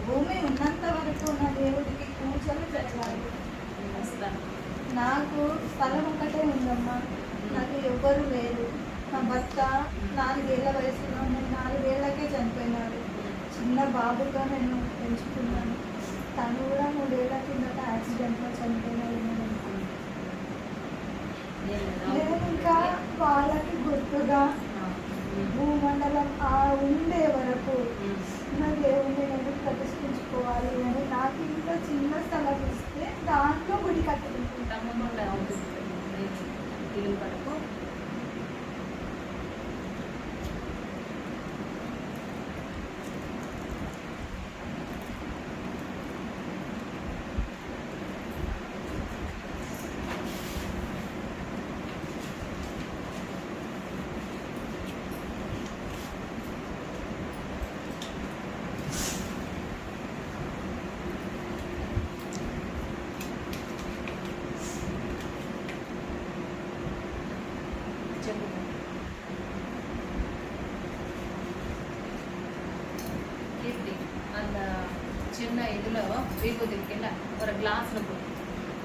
భూమి ఉన్నంత వరకు నా దేవుడికి పూజలు జరగాలి. నాకు స్థలం ఒకటే ఉందమ్మా, నాకు ఎవ్వరు లేరు. నా భర్త 4 ఏళ్ల వయసులో 4 ఏళ్ళకే చనిపోయినాడు. చిన్న బాబుతో నేను పెంచుకున్నాను. తను కూడా 3 ఏళ్ల కిందట యాక్సిడెంట్లో చనిపోయినాడు. నేను ఇంకా వాళ్ళకి గుర్తుగా భూమండలం ఉండే వరకు నా దేవుడిని నేను ప్రతిష్ఠించుకోవాలి అని నాకు ఇంకా చిన్న స్థలం ఇస్తే దాంట్లో గుడి కట్టుకుంటాము. அந்த சின்ன இதில் విభూతికింద ఒక గ్లాసులో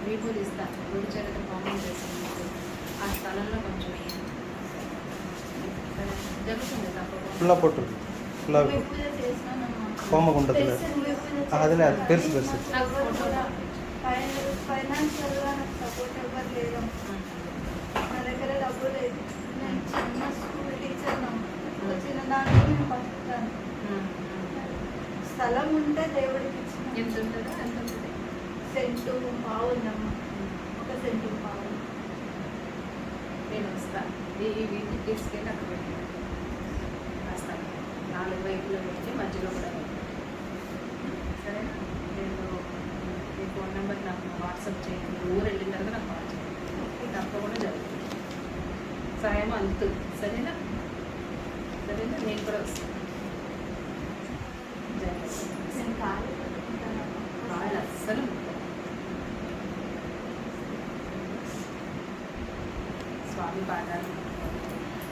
విభూతి ఇస్తాను. గుడి చరిత్ర కామెంట్ చేస్తాను. ఆ స్థలంలో కొంచెం జరుగుతుంది తప్పకుండా. ఫైనాన్షియల్గా నాకు సపోర్ట్ ఎవరు లేదు. నా దగ్గర డబ్బు లేదు. నేను చిన్న స్కూల్ టీచర్ను. చిన్న దాంట్లో నేను బతుకుతాను. స్థలం ఉంటే దేవుడికి ఇచ్చిన ఎంత ఉంటుందో ఎంత ఉంటుంది. సెంటు పావు ఉందమ్మా, 1 సెంటు పావు. నేను వస్తాను. ఈ వీటికి తీసుకెళ్ళి అక్కడ పెట్టి వస్తాను. 4 వైపులో పెట్టి మధ్యలో కూడా సరేనా. నేను మీ ఫోన్ నెంబర్ నాకు వాట్సాప్ చేయండి. ఊరు వెళ్ళిన తర్వాత నాకు కాల్ చేయండి. తప్పకుండా జరుగుతుంది. సాయం అందుతుంది. సరేనా సరేనా. నేను కూడా వస్తాను. కాళ్ళు అస్సలు స్వామి పాదాలు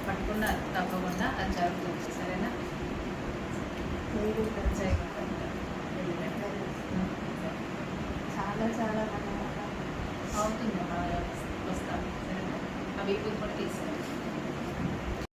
పట్టుకున్నారు. తప్పకుండా అది జరుగుతుంది. సరేనా. చాలా చాలా అవుతుంది. వస్తాను. సరేనా. అవి కూడా తీసుకెళ్ళి